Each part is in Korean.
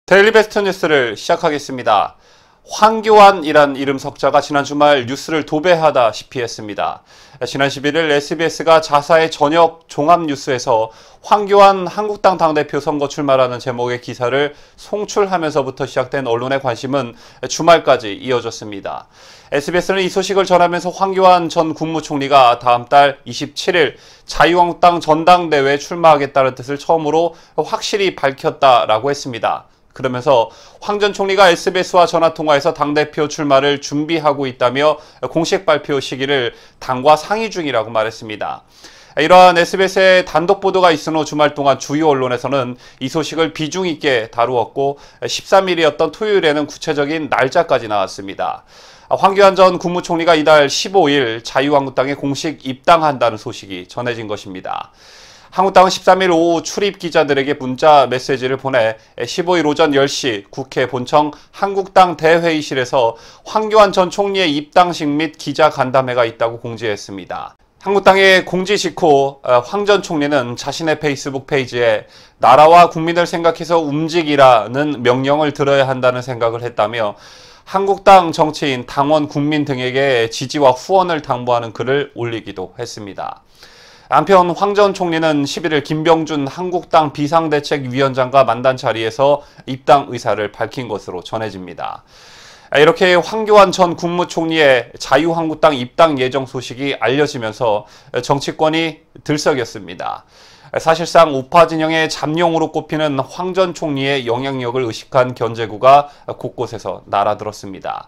데일리베스트 뉴스를 시작하겠습니다. 황교안이란 이름 석자가 지난 주말 뉴스를 도배하다시피 했습니다. 지난 11일 SBS가 자사의 저녁 종합뉴스에서 황교안 한국당 당대표 선거 출마라는 제목의 기사를 송출하면서부터 시작된 언론의 관심은 주말까지 이어졌습니다. SBS는 이 소식을 전하면서 황교안 전 국무총리가 다음 달 27일 자유한국당 전당대회에 출마하겠다는 뜻을 처음으로 확실히 밝혔다라고 했습니다. 그러면서 황 전 총리가 SBS와 전화통화에서 당대표 출마를 준비하고 있다며 공식 발표 시기를 당과 상의 중이라고 말했습니다. 이러한 SBS의 단독 보도가 있은 후 주말 동안 주요 언론에서는 이 소식을 비중 있게 다루었고 13일이었던 토요일에는 구체적인 날짜까지 나왔습니다. 황교안 전 국무총리가 이달 15일 자유한국당에 공식 입당한다는 소식이 전해진 것입니다. 한국당은 13일 오후 출입 기자들에게 문자 메시지를 보내 15일 오전 10시 국회 본청 한국당 대회의실에서 황교안 전 총리의 입당식 및 기자 간담회가 있다고 공지했습니다. 한국당의 공지 직후 황 전 총리는 자신의 페이스북 페이지에 나라와 국민을 생각해서 움직이라는 명령을 들어야 한다는 생각을 했다며 한국당 정치인, 당원, 국민 등에게 지지와 후원을 당부하는 글을 올리기도 했습니다. 한편 황 전 총리는 11일 김병준 한국당 비상대책위원장과 만난 자리에서 입당 의사를 밝힌 것으로 전해집니다. 이렇게 황교안 전 국무총리의 자유한국당 입당 예정 소식이 알려지면서 정치권이 들썩였습니다. 사실상 우파 진영의 잠룡으로 꼽히는 황 전 총리의 영향력을 의식한 견제구가 곳곳에서 날아들었습니다.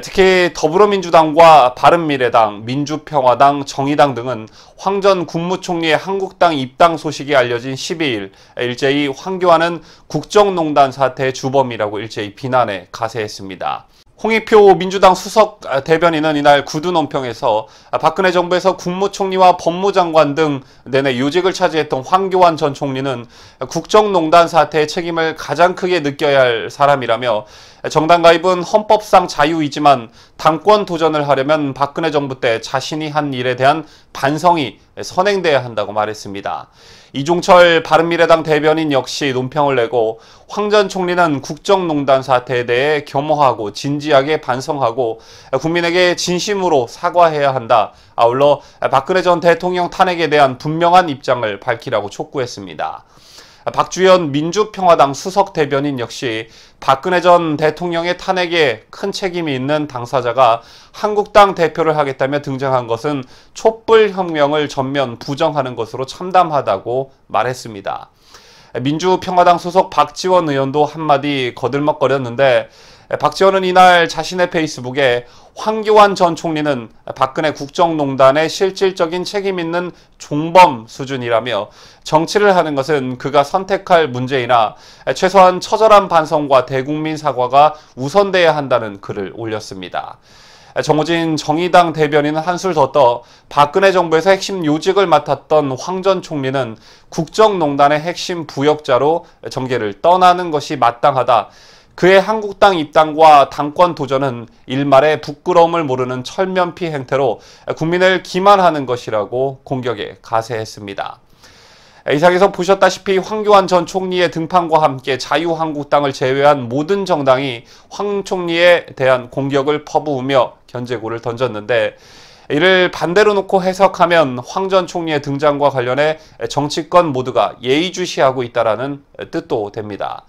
특히 더불어민주당과 바른미래당, 민주평화당, 정의당 등은 황 전 국무총리의 한국당 입당 소식이 알려진 12일 일제히 황교안은 국정농단 사태의 주범이라고 일제히 비난에 가세했습니다. 홍익표 민주당 수석 대변인은 이날 구두 논평에서 박근혜 정부에서 국무총리와 법무장관 등 내내 요직을 차지했던 황교안 전 총리는 국정농단 사태의 책임을 가장 크게 느껴야 할 사람이라며 정당 가입은 헌법상 자유이지만 당권 도전을 하려면 박근혜 정부 때 자신이 한 일에 대한 반성이 선행돼야 한다고 말했습니다. 이종철 바른미래당 대변인 역시 논평을 내고 황 전 총리는 국정농단 사태에 대해 겸허하고 진지하게 반성하고 국민에게 진심으로 사과해야 한다. 아울러 박근혜 전 대통령 탄핵에 대한 분명한 입장을 밝히라고 촉구했습니다. 박주현 민주평화당 수석 대변인 역시 박근혜 전 대통령의 탄핵에 큰 책임이 있는 당사자가 한국당 대표를 하겠다며 등장한 것은 촛불혁명을 전면 부정하는 것으로 참담하다고 말했습니다. 민주평화당 소속 박지원 의원도 한마디 거들먹거렸는데 박지원은 이날 자신의 페이스북에 황교안 전 총리는 박근혜 국정농단의 실질적인 책임 있는 종범 수준이라며 정치를 하는 것은 그가 선택할 문제이나 최소한 처절한 반성과 대국민 사과가 우선돼야 한다는 글을 올렸습니다. 정호진 정의당 대변인은 한술 더 떠 박근혜 정부에서 핵심 요직을 맡았던 황 전 총리는 국정농단의 핵심 부역자로 정계를 떠나는 것이 마땅하다. 그의 한국당 입당과 당권 도전은 일말의 부끄러움을 모르는 철면피 행태로 국민을 기만하는 것이라고 공격에 가세했습니다. 이상에서 보셨다시피 황교안 전 총리의 등판과 함께 자유한국당을 제외한 모든 정당이 황 총리에 대한 공격을 퍼부으며 견제구를 던졌는데 이를 반대로 놓고 해석하면 황 전 총리의 등장과 관련해 정치권 모두가 예의주시하고 있다는 뜻도 됩니다.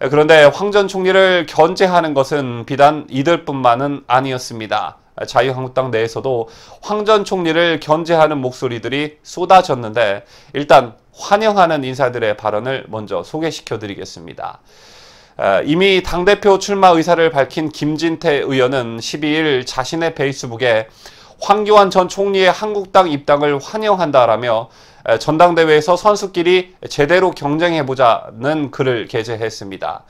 그런데 황 전 총리를 견제하는 것은 비단 이들뿐만은 아니었습니다. 자유한국당 내에서도 황 전 총리를 견제하는 목소리들이 쏟아졌는데 일단 환영하는 인사들의 발언을 먼저 소개시켜드리겠습니다. 이미 당대표 출마 의사를 밝힌 김진태 의원은 12일 자신의 페이스북에 황교안 전 총리의 한국당 입당을 환영한다라며 전당대회에서 선수끼리 제대로 경쟁해보자는 글을 게재했습니다.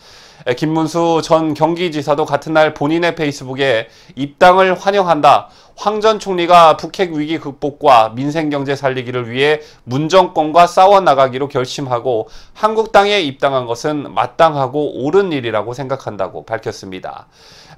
김문수 전 경기지사도 같은 날 본인의 페이스북에 입당을 환영한다. 황 전 총리가 북핵 위기 극복과 민생경제 살리기를 위해 문정권과 싸워나가기로 결심하고 한국당에 입당한 것은 마땅하고 옳은 일이라고 생각한다고 밝혔습니다.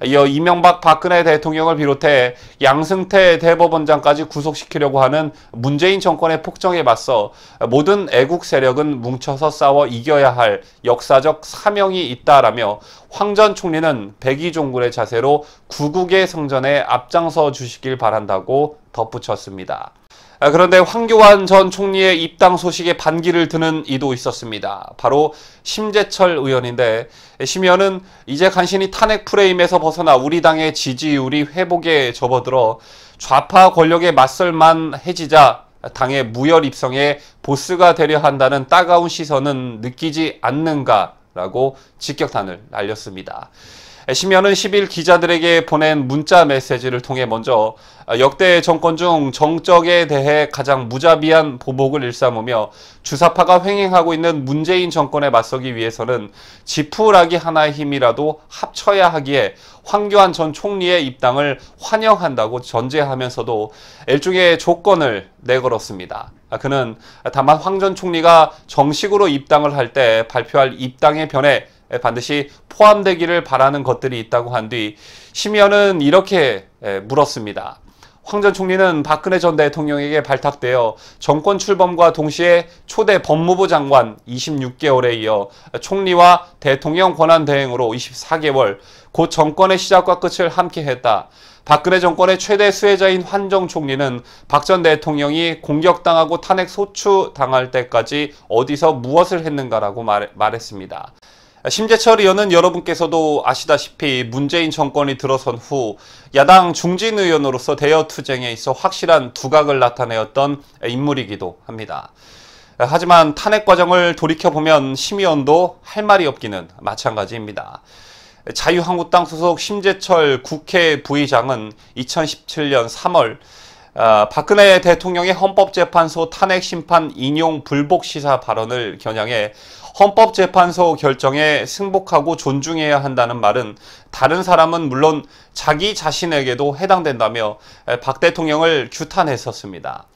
이어 이명박 박근혜 대통령을 비롯해 양승태 대법원장까지 구속시키려고 하는 문재인 정권의 폭정에 맞서 모든 애국 세력은 뭉쳐서 싸워 이겨야 할 역사적 사명이 있다라며 황 전 총리는 백의종군의 자세로 구국의 성전에 앞장서 주시길 바란다고 덧붙였습니다. 그런데 황교안 전 총리의 입당 소식에 반기를 드는 이도 있었습니다. 바로 심재철 의원인데, 심 의원은 이제 간신히 탄핵 프레임에서 벗어나 우리 당의 지지율이 회복에 접어들어 좌파 권력에 맞설만 해지자 당의 무혈 입성에 보스가 되려 한다는 따가운 시선은 느끼지 않는가라고 직격탄을 날렸습니다. 심 의원은 10일 기자들에게 보낸 문자 메시지를 통해 먼저 역대 정권 중 정적에 대해 가장 무자비한 보복을 일삼으며 주사파가 횡행하고 있는 문재인 정권에 맞서기 위해서는 지푸라기 하나의 힘이라도 합쳐야 하기에 황교안 전 총리의 입당을 환영한다고 전제하면서도 일종의 조건을 내걸었습니다. 그는 다만 황 전 총리가 정식으로 입당을 할 때 발표할 입당의 변에 반드시 포함되기를 바라는 것들이 있다고 한 뒤 심 의원은 이렇게 물었습니다. 황 전 총리는 박근혜 전 대통령에게 발탁되어 정권 출범과 동시에 초대 법무부 장관 26개월에 이어 총리와 대통령 권한 대행으로 24개월, 곧 정권의 시작과 끝을 함께 했다. 박근혜 정권의 최대 수혜자인 황 전 총리는 박 전 대통령이 공격당하고 탄핵 소추당할 때까지 어디서 무엇을 했는가라고 말했습니다. 심재철 의원은 여러분께서도 아시다시피 문재인 정권이 들어선 후 야당 중진 의원으로서 대여 투쟁에 있어 확실한 두각을 나타내었던 인물이기도 합니다. 하지만 탄핵 과정을 돌이켜보면 심 의원도 할 말이 없기는 마찬가지입니다. 자유한국당 소속 심재철 국회 부의장은 2017년 3월 박근혜 대통령의 헌법재판소 탄핵 심판 인용 불복 시사 발언을 겨냥해 헌법재판소 결정에 승복하고 존중해야 한다는 말은 다른 사람은 물론 자기 자신에게도 해당된다며 박 대통령을 규탄했었습니다.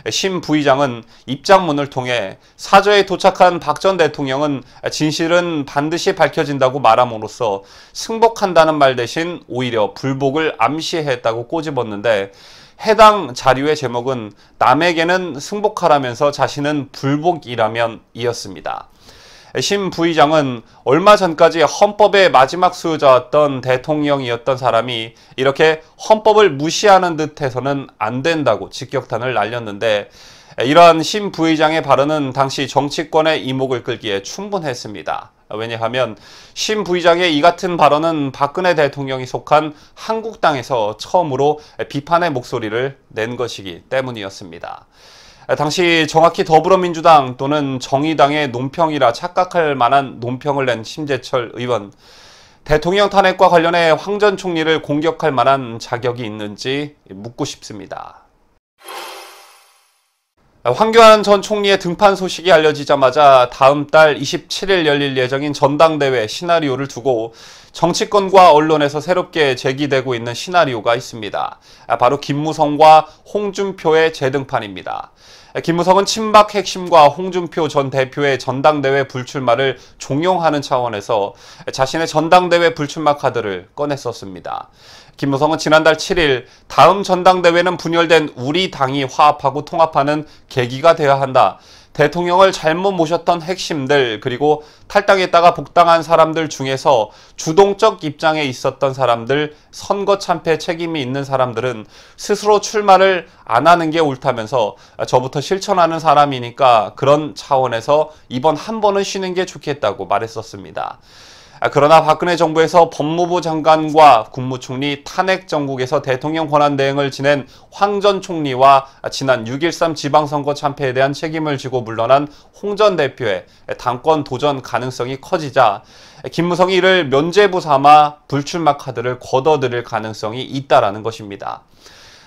심 부의장은 입장문을 통해 사저에 도착한 박 전 대통령은 진실은 반드시 밝혀진다고 말함으로써 승복한다는 말 대신 오히려 불복을 암시했다고 꼬집었는데, 해당 자료의 제목은 남에게는 승복하라면서 자신은 불복이라면 이었습니다. 심 부의장은 얼마 전까지 헌법의 마지막 수호자였던 대통령이었던 사람이 이렇게 헌법을 무시하는 듯 해서는 안 된다고 직격탄을 날렸는데, 이러한 심 부의장의 발언은 당시 정치권의 이목을 끌기에 충분했습니다. 왜냐하면 심 부의장의 이 같은 발언은 박근혜 대통령이 속한 한국당에서 처음으로 비판의 목소리를 낸 것이기 때문이었습니다. 당시 정확히 더불어민주당 또는 정의당의 논평이라 착각할 만한 논평을 낸 심재철 의원, 대통령 탄핵과 관련해 황 전 총리를 공격할 만한 자격이 있는지 묻고 싶습니다. 황교안 전 총리의 등판 소식이 알려지자마자 다음 달 27일 열릴 예정인 전당대회 시나리오를 두고 정치권과 언론에서 새롭게 제기되고 있는 시나리오가 있습니다. 바로 김무성과 홍준표의 재등판입니다. 김무성은 친박 핵심과 홍준표 전 대표의 전당대회 불출마를 종용하는 차원에서 자신의 전당대회 불출마 카드를 꺼냈었습니다. 김무성은 지난달 7일 다음 전당대회는 분열된 우리 당이 화합하고 통합하는 계기가 되어야 한다. 대통령을 잘못 모셨던 핵심들, 그리고 탈당했다가 복당한 사람들 중에서 주동적 입장에 있었던 사람들, 선거 참패 책임이 있는 사람들은 스스로 출마를 안 하는 게 옳다면서 저부터 실천하는 사람이니까 그런 차원에서 이번 한 번은 쉬는 게 좋겠다고 말했었습니다. 그러나 박근혜 정부에서 법무부 장관과 국무총리, 탄핵 정국에서 대통령 권한대행을 지낸 황 전 총리와 지난 6.13 지방선거 참패에 대한 책임을 지고 물러난 홍 전 대표의 당권 도전 가능성이 커지자 김무성이 이를 면죄부 삼아 불출마 카드를 걷어들일 가능성이 있다라는 것입니다.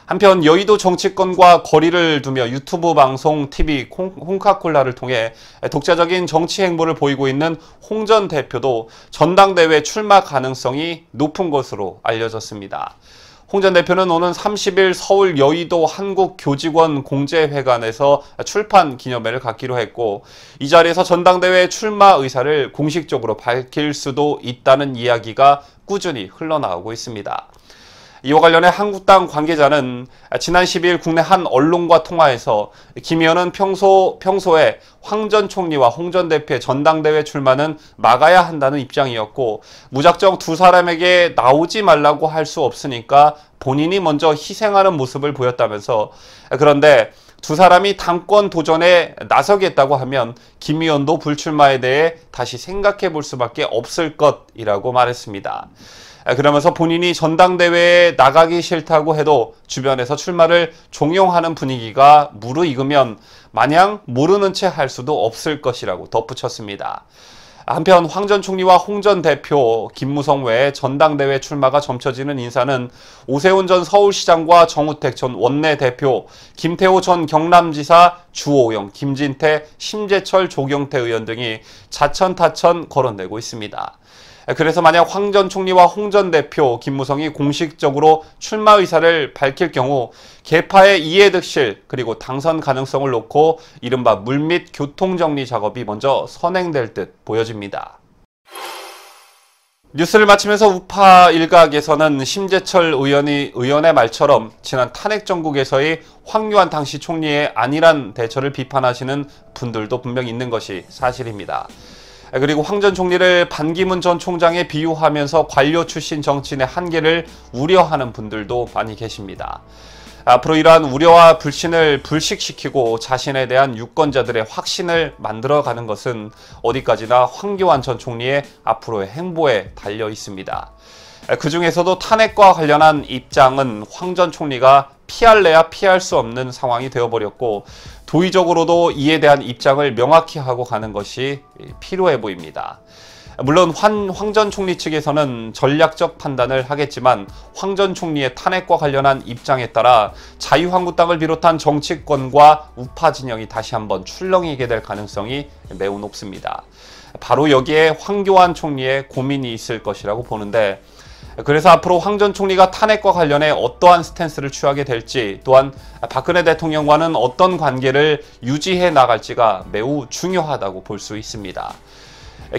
한편 여의도 정치권과 거리를 두며 유튜브 방송 TV 홍카콜라를 통해 독자적인 정치 행보를 보이고 있는 홍 전 대표도 전당대회 출마 가능성이 높은 것으로 알려졌습니다. 홍 전 대표는 오는 30일 서울 여의도 한국교직원 공제회관에서 출판 기념회를 갖기로 했고, 이 자리에서 전당대회 출마 의사를 공식적으로 밝힐 수도 있다는 이야기가 꾸준히 흘러나오고 있습니다. 이와 관련해 한국당 관계자는 지난 10일 국내 한 언론과 통화에서 김 의원은 평소에 황 전 총리와 홍 전 대표의 전당대회 출마는 막아야 한다는 입장이었고, 무작정 두 사람에게 나오지 말라고 할 수 없으니까 본인이 먼저 희생하는 모습을 보였다면서, 그런데 두 사람이 당권 도전에 나서겠다고 하면 김 의원도 불출마에 대해 다시 생각해 볼 수밖에 없을 것이라고 말했습니다. 그러면서 본인이 전당대회에 나가기 싫다고 해도 주변에서 출마를 종용하는 분위기가 무르익으면 마냥 모르는 채 할 수도 없을 것이라고 덧붙였습니다. 한편 황 전 총리와 홍 전 대표, 김무성 외에 전당대회 출마가 점쳐지는 인사는 오세훈 전 서울시장과 정우택 전 원내대표, 김태호 전 경남지사, 주호영, 김진태, 심재철, 조경태 의원 등이 자천타천 거론되고 있습니다. 그래서 만약 황 전 총리와 홍 전 대표, 김무성이 공식적으로 출마 의사를 밝힐 경우 계파의 이해득실 그리고 당선 가능성을 놓고 이른바 물밑 교통정리 작업이 먼저 선행될 듯 보여집니다. 뉴스를 마치면서 우파 일각에서는 심재철 의원의 말처럼 지난 탄핵 정국에서의 황교안 당시 총리의 안일한 대처를 비판하시는 분들도 분명히 있는 것이 사실입니다. 그리고 황 전 총리를 반기문 전 총장에 비유하면서 관료 출신 정치인의 한계를 우려하는 분들도 많이 계십니다. 앞으로 이러한 우려와 불신을 불식시키고 자신에 대한 유권자들의 확신을 만들어가는 것은 어디까지나 황교안 전 총리의 앞으로의 행보에 달려 있습니다. 그 중에서도 탄핵과 관련한 입장은 황 전 총리가 피할래야 피할 수 없는 상황이 되어버렸고, 도의적으로도 이에 대한 입장을 명확히 하고 가는 것이 필요해 보입니다. 물론 황 전 총리 측에서는 전략적 판단을 하겠지만 황 전 총리의 탄핵과 관련한 입장에 따라 자유한국당을 비롯한 정치권과 우파 진영이 다시 한번 출렁이게 될 가능성이 매우 높습니다. 바로 여기에 황교안 총리의 고민이 있을 것이라고 보는데, 그래서 앞으로 황 전 총리가 탄핵과 관련해 어떠한 스탠스를 취하게 될지, 또한 박근혜 대통령과는 어떤 관계를 유지해 나갈지가 매우 중요하다고 볼 수 있습니다.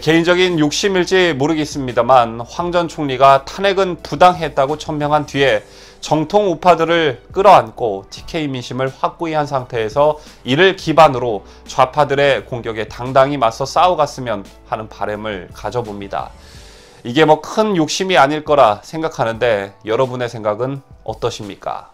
개인적인 욕심일지 모르겠습니다만 황 전 총리가 탄핵은 부당했다고 천명한 뒤에 정통 우파들을 끌어안고 TK 민심을 확고히 한 상태에서 이를 기반으로 좌파들의 공격에 당당히 맞서 싸워갔으면 하는 바람을 가져봅니다. 이게 뭐 큰 욕심이 아닐 거라 생각하는데 여러분의 생각은 어떠십니까?